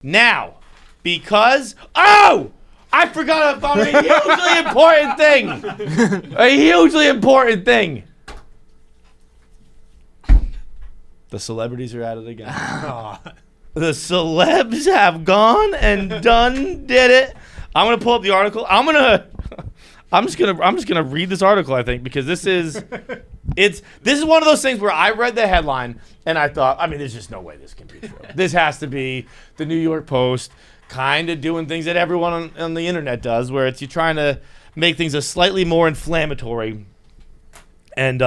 Now, because I forgot about a hugely important thing. A hugely important thing. The celebrities are at it again. The celebs have gone and did it. I'm gonna pull up the article. I'm just gonna read this article, I think, because this is one of those things where I read the headline and I thought, I mean, there's just no way this can be true. This has to be the New York Post kind of doing things that everyone on the internet does, where you're trying to make things a slightly more inflammatory. And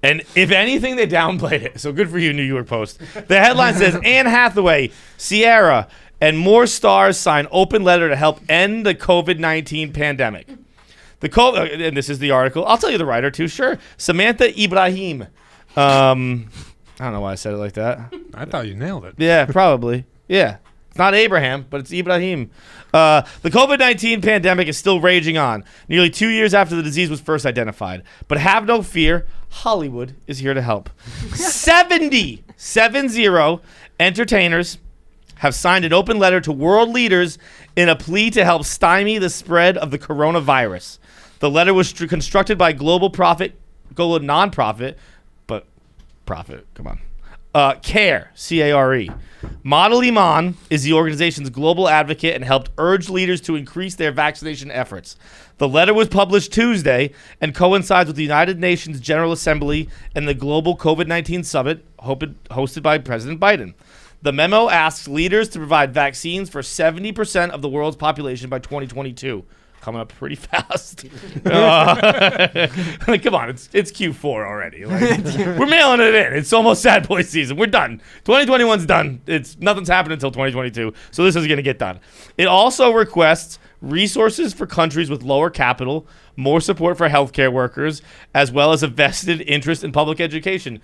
if anything, they downplayed it. So good for you, New York Post. The headline says, Anne Hathaway, Ciara, and more stars sign open letter to help end the COVID-19 pandemic. And this is the article. I'll tell you the writer, too. Sure. Samantha Ibrahim. I don't know why I said it like that. I thought you nailed it. Yeah, probably. Yeah. It's not Abraham, but it's Ibrahim. The COVID-19 pandemic is still raging on, nearly 2 years after the disease was first identified. But have no fear, Hollywood is here to help. 70 entertainers have signed an open letter to world leaders in a plea to help stymie the spread of the coronavirus. The letter was constructed by global nonprofit, but profit, come on. CARE, C-A-R-E. Model Iman is the organization's global advocate and helped urge leaders to increase their vaccination efforts. The letter was published Tuesday and coincides with the United Nations General Assembly and the global COVID-19 summit hosted by President Biden. The memo asks leaders to provide vaccines for 70% of the world's population by 2022. Coming up pretty fast. Come on, it's Q4 already. We're mailing it in. It's almost Sad Boy season. We're done. 2021's done. Nothing's happening until 2022. So this is going to get done. It also requests resources for countries with lower capital, more support for healthcare workers, as well as a vested interest in public education.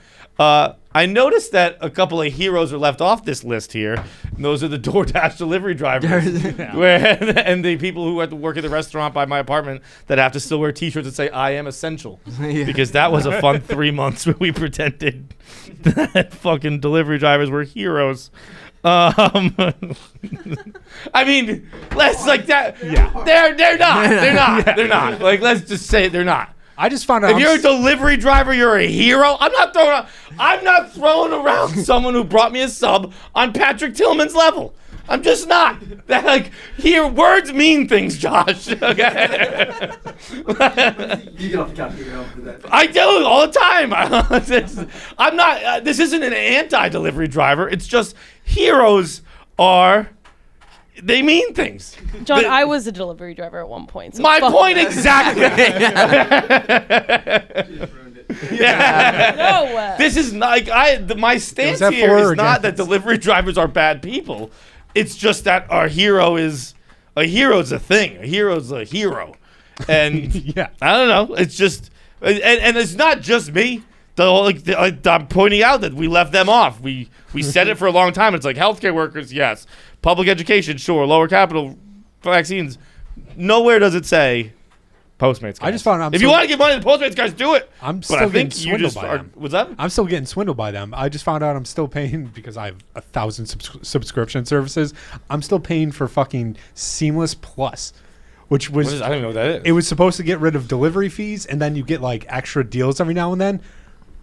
I noticed that a couple of heroes are left off this list here. And those are the DoorDash delivery drivers and the people who have to work at the restaurant by my apartment that have to still wear T-shirts that say "I am essential," because that was a fun 3 months where we pretended that fucking delivery drivers were heroes. I mean, let's like that. Yeah, they're not. Yeah. They're not. Like, let's just say they're not. I just found out. If you're a delivery driver, you're a hero. I'm not throwing around someone who brought me a sub on Patrick Tillman's level. I'm just not. Words mean things, Josh. Okay. You get off the couch. I do all the time. I'm not. This isn't an anti-delivery driver. It's just heroes they mean things. John, I was a delivery driver at one point. So my point exactly. Yeah. No. This is not my stance here is not that delivery drivers are bad people. It's just that our hero is a hero's a thing. A hero's a hero. And yeah. I don't know. It's just and it's not just me. I'm pointing out that we left them off. We said it for a long time. It's like healthcare workers, yes. Public education, sure. Lower capital, vaccines. Nowhere does it say Postmates guys. I just found out. If you want to give money to the Postmates guys, do it. I'm still getting swindled by them. What's that? I'm still getting swindled by them. I just found out I'm still paying because I have 1,000 subscription services. I'm still paying for fucking Seamless Plus. Which was I don't even know what that is. It was supposed to get rid of delivery fees, and then you get like extra deals every now and then.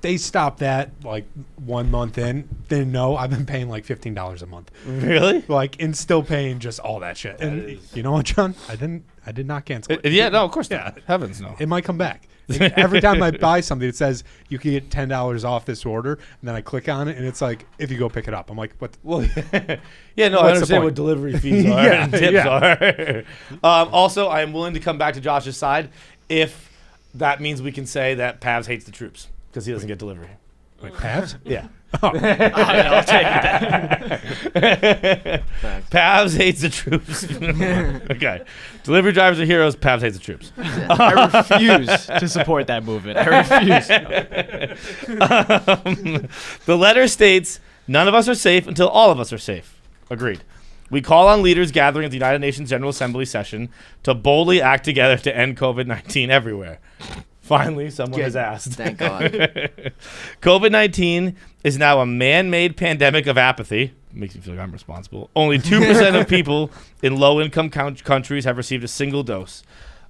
They stopped that like 1 month in. Then no, I've been paying like $15 a month. Really? And still paying just all that shit. And you know what, John? I did not cancel it. Yeah, no, of course not. Heavens no. It might come back. Every time I buy something, it says you can get $10 off this order, and then I click on it, and it's like, if you go pick it up. I'm like, what? Well, yeah, no, I understand what delivery fees are and tips are. Also, I am willing to come back to Josh's side if that means we can say that Pavs hates the troops because he doesn't get delivery. Wait, Pavs? Yeah. I'll take that. Pavs hates the troops. Okay. Delivery drivers are heroes. Pavs hates the troops. I refuse to support that movement. I refuse. The letter states, none of us are safe until all of us are safe. Agreed. We call on leaders gathering at the United Nations General Assembly session to boldly act together to end COVID-19 everywhere. Finally, someone has asked. Thank God. COVID-19 is now a man-made pandemic of apathy. makes me feel like I'm responsible. Only 2% of people in low-income countries have received a single dose,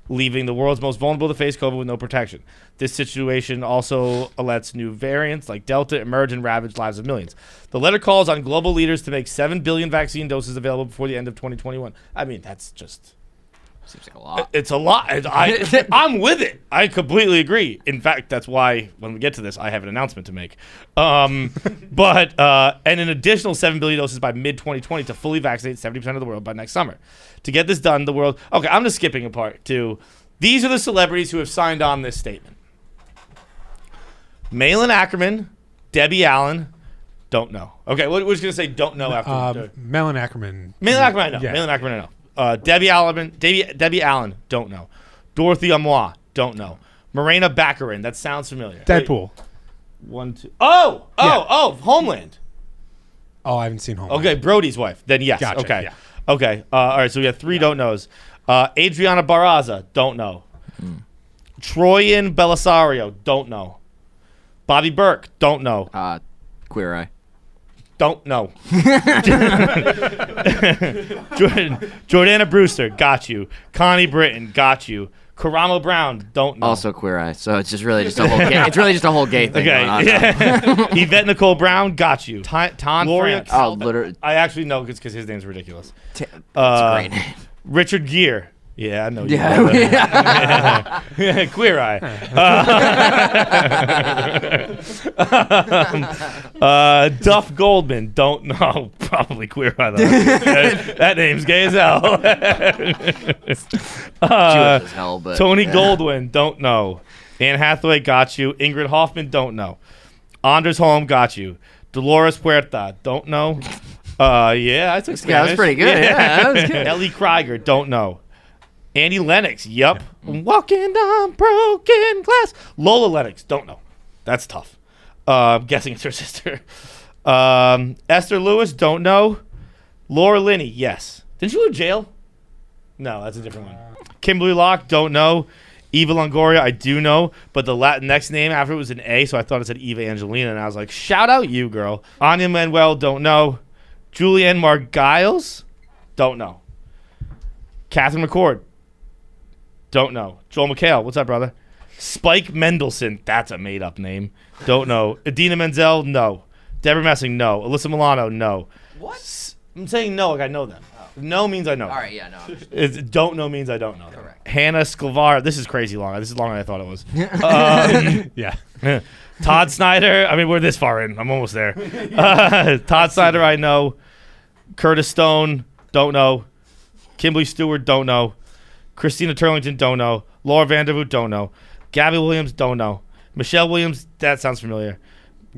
leaving the world's most vulnerable to face COVID with no protection. This situation also lets new variants like Delta emerge and ravage lives of millions. The letter calls on global leaders to make 7 billion vaccine doses available before the end of 2021. I mean, that's just... Seems like a lot. It's a lot. I'm with it. I completely agree. In fact, that's why when we get to this, I have an announcement to make. And an additional 7 billion doses by mid-2020 to fully vaccinate 70% of the world by next summer. To get this done, the world... Okay, I'm just skipping a part to... These are the celebrities who have signed on this statement. Malin Ackerman, Debbie Allen, don't know. Okay, we're just going to say don't know after... Malin Ackerman. Malin Ackerman, I know. Yeah. Malin Ackerman, I know. Debbie Allen, don't know. Dorothy Amois, don't know. Morena Baccarin, that sounds familiar. Deadpool. Wait, 1, 2. Oh, Homeland. Oh, I haven't seen Homeland. Okay, Brody's wife. Then yes. Gotcha, Okay. yeah. Okay. All right, so we have 3 don't knows. Adriana Barraza, don't know. Troyan Belisario, don't know. Bobby Burke, don't know. Queer Eye. Don't know. Jordana Brewster, got you. Connie Britton, got you. Karamo Brown, don't know. Also Queer Eye. So it's just really just a whole gay. It's really just a whole gay thing Okay. going on. Yeah. Yvette Nicole Brown, got you. Gloria. Oh, literally. I actually know because his name's ridiculous. That's a great name. Richard Gere. Yeah, I know. You Yeah. know that. Queer Eye. Duff Goldman. Don't know. Probably Queer Eye, though. That name's gay as hell. Jewish as hell, but Tony Goldwyn. Don't know. Anne Hathaway. Got you. Ingrid Hoffman. Don't know. Anders Holm. Got you. Dolores Puerta. Don't know. Yeah, I took Spanish. that was pretty good. Yeah, that was good. Ellie Krieger. Don't know. Annie Lennox, yep. Walking on broken glass. Lola Lennox, don't know. That's tough. I'm guessing it's her sister. Esther Lewis, don't know. Laura Linney, yes. Didn't she go to jail? No, that's a different one. Kimberly Locke, don't know. Eva Longoria, I do know, but the next name after it was an A, so I thought it said Eva Angelina, and I was like, shout out you, girl. Anya Manuel, don't know. Julianne Margiles, don't know. Catherine McCord, don't know. Joel McHale, what's up, brother? Spike Mendelson, that's a made-up name. Don't know. Idina Menzel, no. Deborah Messing, no. Alyssa Milano, no. What? I'm saying no, like I know them. No means I know them. All right, yeah, no. Don't know means I don't know them. Correct. Hannah Sclavar, this is crazy long. This is longer than I thought it was. Yeah. Todd Snyder, I mean, we're this far in. I'm almost there. Todd Snyder, I know. Curtis Stone, don't know. Kimberly Stewart, don't know. Christina Turlington, don't know. Laura Vandervoot, don't know. Gabby Williams, don't know. Michelle Williams, that sounds familiar.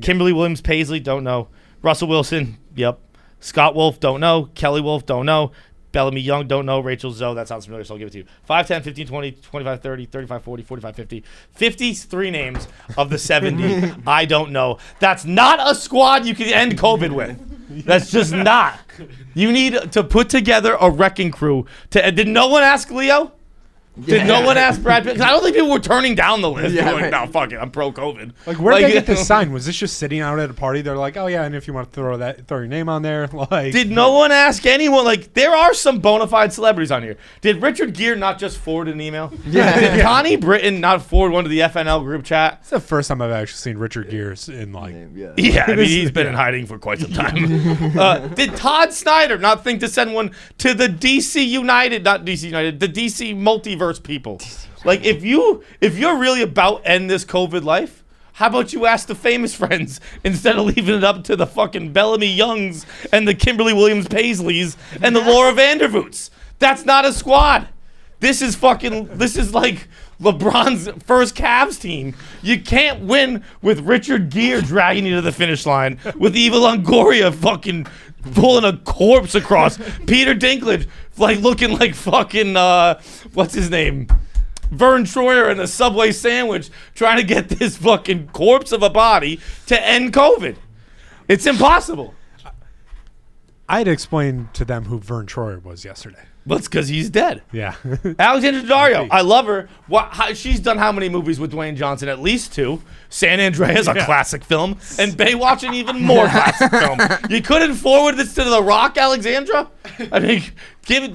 Kimberly Williams Paisley, don't know. Russell Wilson, yep. Scott Wolf, don't know. Kelly Wolf, don't know. Bellamy Young, don't know. Rachel Zoe, that sounds familiar, so I'll give it to you. 5, 10, 15, 20, 25, 30, 35, 40, 45, 50. 53 names of the 70 I don't know. That's not a squad you can end COVID with. That's just not. You need to put together a wrecking crew. Did no one ask Leo? Did no one ask Brad Pitt? Because I don't think people were turning down the list. Yeah, They were like, right. no, fuck it. I'm pro-COVID. Like, where did they get this sign? Was this just sitting out at a party? They're like, oh, yeah, and if you want to throw your name on there. Like, Did no one ask anyone? Like, there are some bona fide celebrities on here. Did Richard Gere not just forward an email? Yeah. Did Connie Britton not forward one to the FNL group chat? it's the first time I've actually seen Richard Gere in, like... Yeah. Yeah, I mean, he's been in hiding for quite some time. Did Todd Snyder not think to send one to the DC United, not DC United, the DC multiverse people? Like, if you're really about end this COVID life, how about you ask the famous friends instead of leaving it up to the fucking Bellamy Youngs and the Kimberly Williams Paisleys and the Laura Vandervoots? That's not a squad. This is like LeBron's first Cavs team. You can't win with Richard Gere dragging you to the finish line, with Eva Longoria fucking pulling a corpse across, Peter Dinklage like looking like fucking what's his name? Vern Troyer in a Subway sandwich trying to get this fucking corpse of a body to end COVID. It's impossible. I had explained to them who Vern Troyer was yesterday. Well, it's because he's dead. Yeah. Alexandra Daddario, I love her. She's done how many movies with Dwayne Johnson? At least 2. San Andreas, a classic film, and Baywatch, an even more classic film. You couldn't forward this to The Rock, Alexandra? I mean,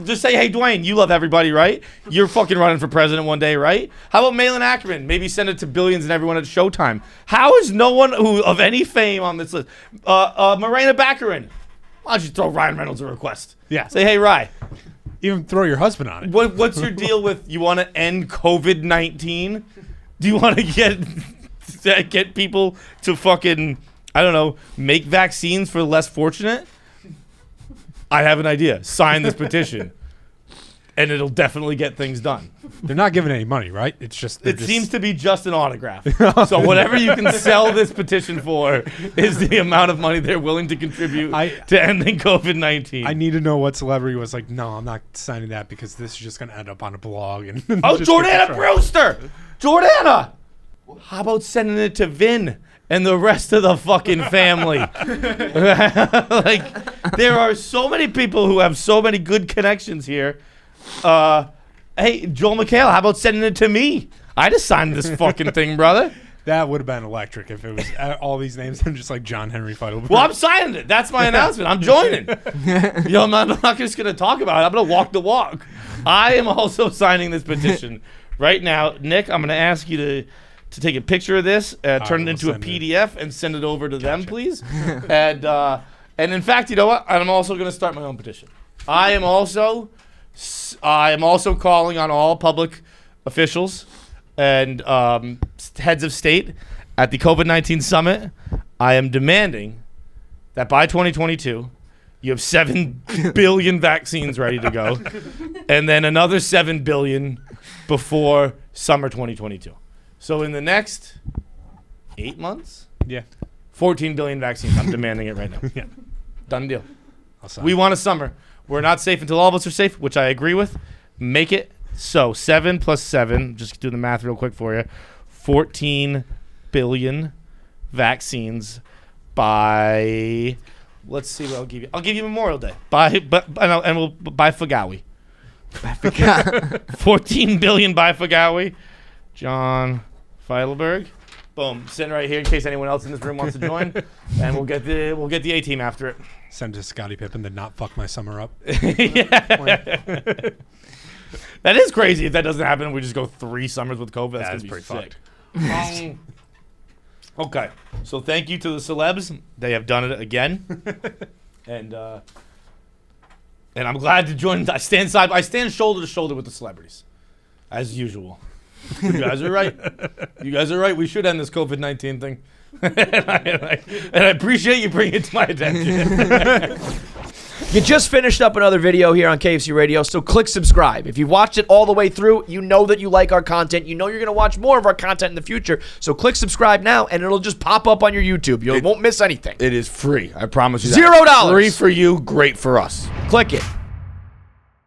just say, hey, Dwayne, you love everybody, right? You're fucking running for president one day, right? How about Malin Ackerman? Maybe send it to Billions and everyone at Showtime. How is no one who of any fame on this list? Morena Baccarin. Why don't you throw Ryan Reynolds a request? Yeah. Say, hey, Rye. Even throw your husband on it. What's your deal with you want to end COVID-19? Do you want to get people to fucking, I don't know, make vaccines for the less fortunate? I have an idea. Sign this petition. And it'll definitely get things done. They're not giving any money, right? It's just It seems to be just an autograph. So whatever you can sell this petition for is the amount of money they're willing to contribute to ending COVID-19. I need to know what celebrity was like, no, I'm not signing that because this is just going to end up on a blog. And Oh, just Jordana Brewster! Jordana! How about sending it to Vin and the rest of the fucking family? Like, there are so many people who have so many good connections here. Hey, Joel McHale, how about sending it to me? I just signed this fucking thing, brother. That would have been electric if it was all these names and just like John Henry Feitel. Well, I'm signing it. That's my announcement. I'm joining. I'm not just going to talk about it. I'm going to walk the walk. I am also signing this petition right now. Nick, I'm going to ask you to take a picture of this, turn it into a PDF, and send it over to them, please. And in fact, you know what? I'm also going to start my own petition. I am also calling on all public officials and heads of state at the COVID-19 summit. I am demanding that by 2022, you have 7 billion vaccines ready to go, and then another 7 billion before summer 2022. So in the next 8 months, 14 billion vaccines. I'm demanding it right now. Yeah. Done deal. We want a summer. We're not safe until all of us are safe, which I agree with. Make it so. 7 plus 7, just do the math real quick for you. 14 billion vaccines by, let's see what I'll give you. I'll give you Memorial Day. By Fagawi. 14 billion by Fagawi. John Feidelberg. Boom. Sitting right here in case anyone else in this room wants to join. And we'll get the A team after it. Send to Scottie Pippen to not fuck my summer up. That is crazy. If that doesn't happen, we just go 3 summers with COVID. That's pretty sick. Okay. So thank you to the celebs. They have done it again. And I'm glad to join. I stand shoulder to shoulder with the celebrities, as usual. You guys are right. You guys are right. We should end this COVID-19 thing. and I appreciate you bringing it to my attention. You just finished up another video here on KFC Radio, so click subscribe. If you've watched it all the way through, you know that you like our content. You know you're going to watch more of our content in the future, so click subscribe now, and it'll just pop up on your YouTube. You won't miss anything. It is free. I promise you $0. Free for you, great for us. Click it.